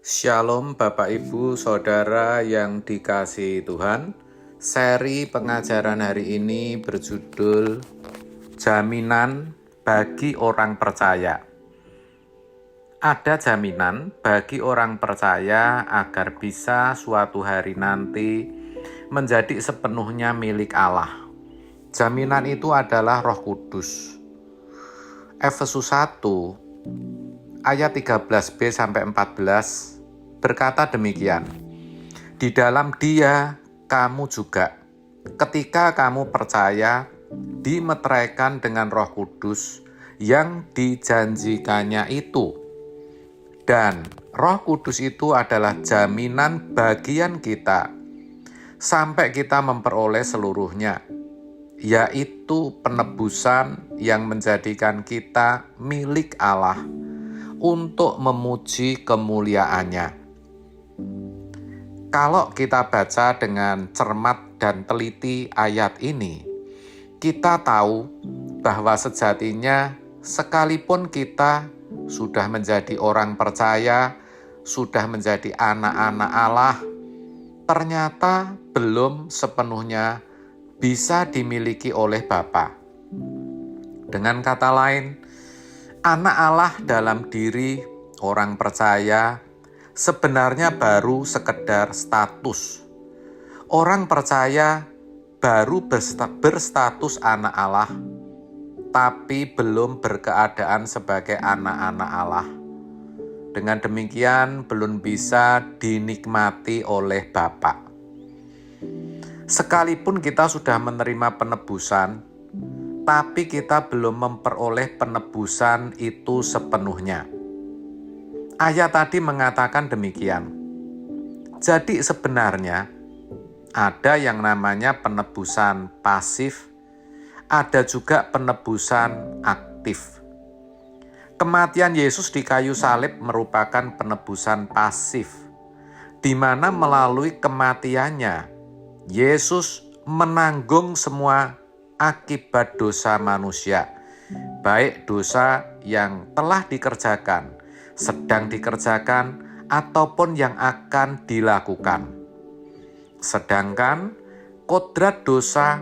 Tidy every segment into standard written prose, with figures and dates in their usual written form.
Shalom Bapak Ibu Saudara yang dikasihi Tuhan. Seri pengajaran hari ini berjudul Jaminan bagi orang percaya. Ada jaminan bagi orang percaya agar bisa suatu hari nanti menjadi sepenuhnya milik Allah. Jaminan itu adalah Roh Kudus. Efesus 1 ayat 13b sampai 14 berkata demikian. Di dalam Dia kamu juga, ketika kamu percaya, dimeteraikan dengan Roh Kudus yang dijanjikannya itu. Dan Roh Kudus itu adalah jaminan bagian kita sampai kita memperoleh seluruhnya, yaitu penebusan yang menjadikan kita milik Allah untuk memuji kemuliaannya. Kalau kita baca dengan cermat dan teliti ayat ini, kita tahu bahwa sejatinya sekalipun kita sudah menjadi orang percaya, sudah menjadi anak-anak Allah, ternyata belum sepenuhnya bisa dimiliki oleh Bapa. Dengan kata lain, anak Allah dalam diri orang percaya sebenarnya baru sekedar status. Orang percaya baru berstatus anak Allah, tapi belum berkeadaan sebagai anak-anak Allah. Dengan demikian belum bisa dinikmati oleh Bapa. Sekalipun kita sudah menerima penebusan, tapi kita belum memperoleh penebusan itu sepenuhnya. Ayat tadi mengatakan demikian. Jadi sebenarnya ada yang namanya penebusan pasif, ada juga penebusan aktif. Kematian Yesus di kayu salib merupakan penebusan pasif, di mana melalui kematiannya Yesus menanggung semua akibat dosa manusia, baik dosa yang telah dikerjakan, sedang dikerjakan, ataupun yang akan dilakukan. Sedangkan kodrat dosa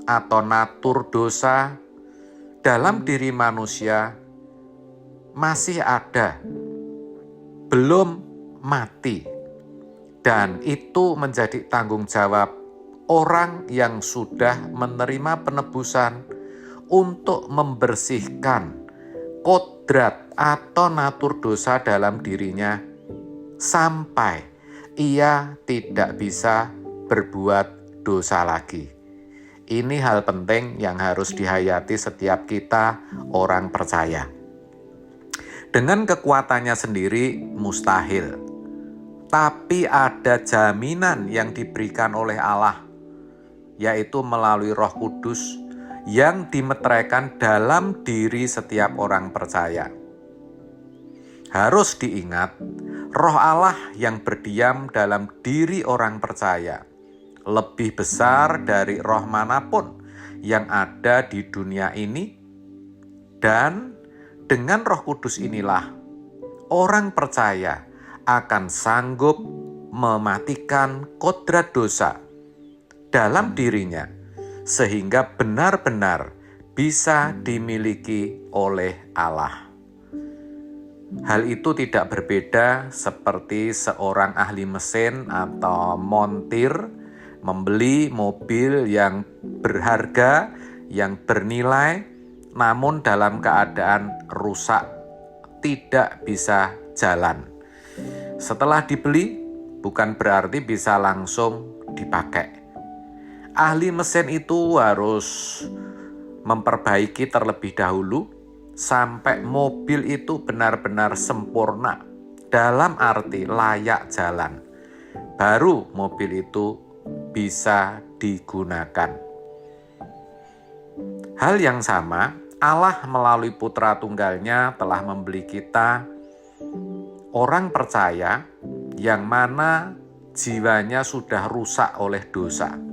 atau natur dosa dalam diri manusia masih ada, belum mati, dan itu menjadi tanggung jawab orang yang sudah menerima penebusan untuk membersihkan kodrat atau natur dosa dalam dirinya sampai ia tidak bisa berbuat dosa lagi. Ini hal penting yang harus dihayati setiap kita orang percaya. Dengan kekuatannya sendiri mustahil, tapi ada jaminan yang diberikan oleh Allah, yaitu melalui Roh Kudus yang dimeteraikan dalam diri setiap orang percaya. Harus diingat, Roh Allah yang berdiam dalam diri orang percaya lebih besar dari roh manapun yang ada di dunia ini, dan dengan Roh Kudus inilah orang percaya akan sanggup mematikan kodrat dosa dalam dirinya, sehingga benar-benar bisa dimiliki oleh Allah. Hal itu tidak berbeda seperti seorang ahli mesin atau montir membeli mobil yang berharga, yang bernilai, namun dalam keadaan rusak, tidak bisa jalan. Setelah dibeli, bukan berarti bisa langsung dipakai. Ahli mesin itu harus memperbaiki terlebih dahulu sampai mobil itu benar-benar sempurna, dalam arti layak jalan. Baru mobil itu bisa digunakan. Hal yang sama, Allah melalui Putra Tunggalnya telah membeli kita, orang percaya yang mana jiwanya sudah rusak oleh dosa.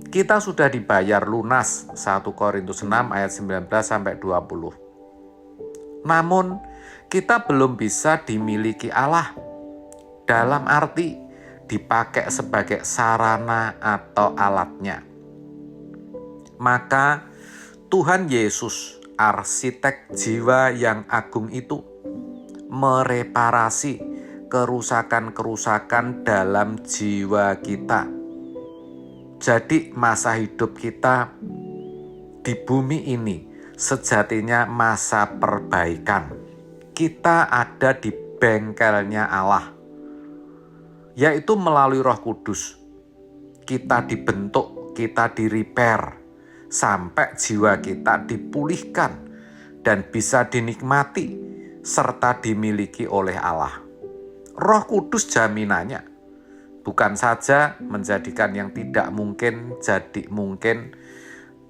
Kita sudah dibayar lunas, 1 Korintus 6 ayat 19-20. Namun, kita belum bisa dimiliki Allah dalam arti dipakai sebagai sarana atau alatnya. Maka Tuhan Yesus, arsitek jiwa yang agung itu, mereparasi kerusakan-kerusakan dalam jiwa kita. Jadi masa hidup kita di bumi ini sejatinya masa perbaikan. Kita ada di bengkelnya Allah, yaitu melalui Roh Kudus. Kita dibentuk, kita di-repair, sampai jiwa kita dipulihkan dan bisa dinikmati serta dimiliki oleh Allah. Roh Kudus jaminannya bukan saja menjadikan yang tidak mungkin jadi mungkin,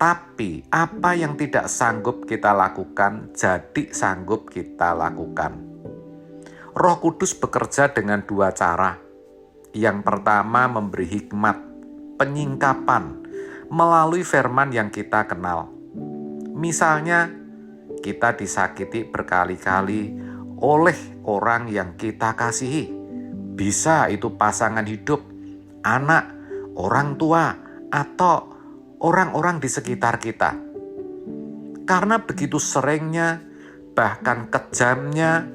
tapi apa yang tidak sanggup kita lakukan jadi sanggup kita lakukan. Roh Kudus bekerja dengan dua cara. Yang pertama, memberi hikmat, penyingkapan melalui firman yang kita kenal. Misalnya, kita disakiti berkali-kali oleh orang yang kita kasihi. Bisa itu pasangan hidup, anak, orang tua, atau orang-orang di sekitar kita. Karena begitu seringnya, bahkan kejamnya,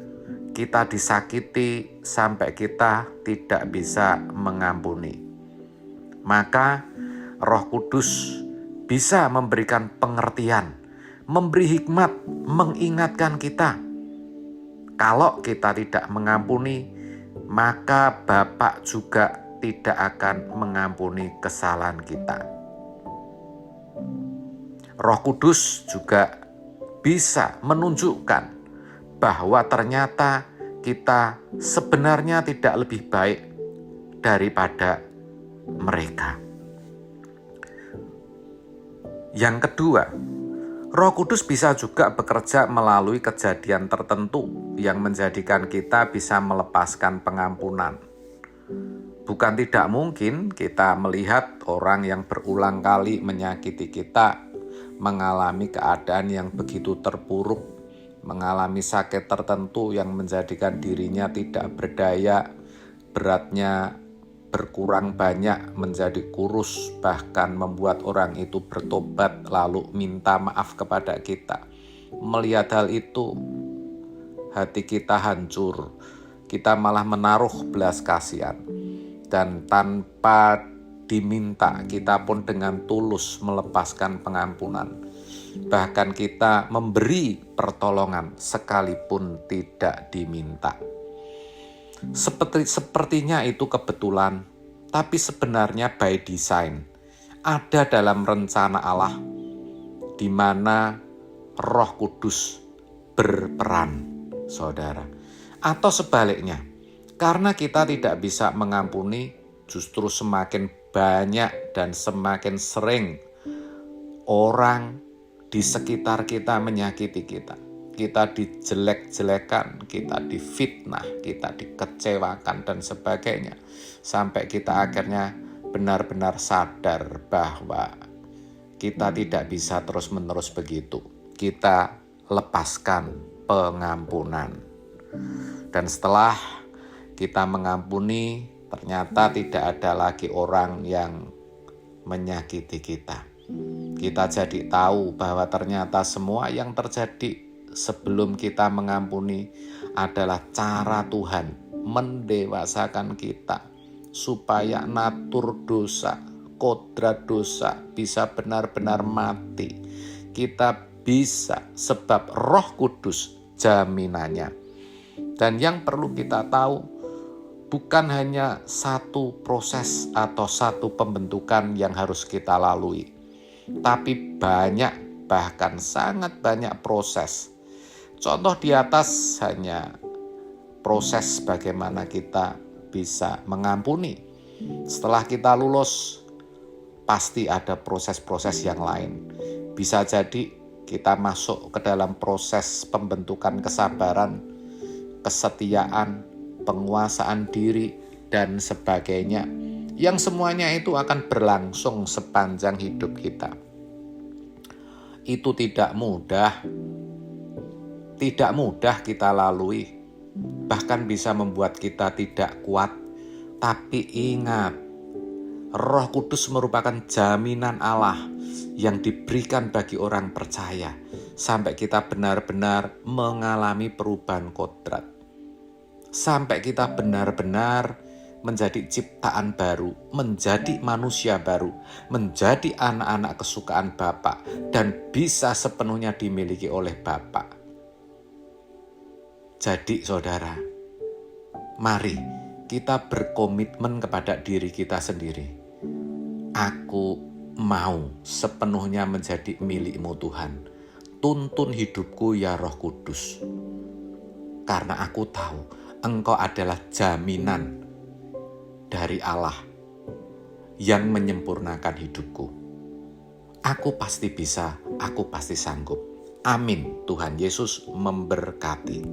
kita disakiti sampai kita tidak bisa mengampuni. Maka Roh Kudus bisa memberikan pengertian, memberi hikmat, mengingatkan kita. Kalau kita tidak mengampuni, maka Bapa juga tidak akan mengampuni kesalahan kita. Roh Kudus juga bisa menunjukkan bahwa ternyata kita sebenarnya tidak lebih baik daripada mereka. Yang kedua, Roh Kudus bisa juga bekerja melalui kejadian tertentu yang menjadikan kita bisa melepaskan pengampunan. Bukan tidak mungkin kita melihat orang yang berulang kali menyakiti kita, mengalami keadaan yang begitu terpuruk, mengalami sakit tertentu yang menjadikan dirinya tidak berdaya, beratnya berkurang banyak, menjadi kurus, bahkan membuat orang itu bertobat lalu minta maaf kepada kita. Melihat hal itu, hati kita hancur, kita malah menaruh belas kasihan. Dan tanpa diminta, kita pun dengan tulus melepaskan pengampunan. Bahkan kita memberi pertolongan sekalipun tidak diminta. Sepertinya itu kebetulan, tapi sebenarnya by design. Ada dalam rencana Allah di mana Roh Kudus berperan, saudara. Atau sebaliknya, karena kita tidak bisa mengampuni, justru semakin banyak dan semakin sering orang di sekitar kita menyakiti kita. Kita dijelek-jelekan, kita difitnah, kita dikecewakan dan sebagainya. Sampai kita akhirnya benar-benar sadar bahwa kita tidak bisa terus-menerus begitu. Kita lepaskan pengampunan. Dan setelah kita mengampuni, ternyata tidak ada lagi orang yang menyakiti kita. Kita jadi tahu bahwa ternyata semua yang terjadi sebelum kita mengampuni adalah cara Tuhan mendewasakan kita supaya natur dosa, kodrat dosa bisa benar-benar mati. Kita bisa sebab Roh Kudus jaminannya. Dan yang perlu kita tahu, bukan hanya satu proses atau satu pembentukan yang harus kita lalui, tapi banyak, bahkan sangat banyak proses. Contoh di atas hanya proses bagaimana kita bisa mengampuni. Setelah kita lulus, pasti ada proses-proses yang lain. Bisa jadi kita masuk ke dalam proses pembentukan kesabaran, kesetiaan, penguasaan diri, dan sebagainya. Yang semuanya itu akan berlangsung sepanjang hidup kita. Itu tidak mudah kita lalui. bahkan bisa membuat kita tidak kuat. Tapi ingat, Roh Kudus merupakan jaminan Allah yang diberikan bagi orang percaya sampai kita benar-benar mengalami perubahan kodrat. Sampai kita benar-benar menjadi ciptaan baru, menjadi manusia baru, menjadi anak-anak kesukaan Bapa dan bisa sepenuhnya dimiliki oleh Bapa. Jadi saudara, mari kita berkomitmen kepada diri kita sendiri. Aku mau sepenuhnya menjadi milik-Mu Tuhan. Tuntun hidupku ya Roh Kudus. Karena aku tahu Engkau adalah jaminan dari Allah yang menyempurnakan hidupku. Aku pasti bisa, aku pasti sanggup. Amin. Tuhan Yesus memberkati.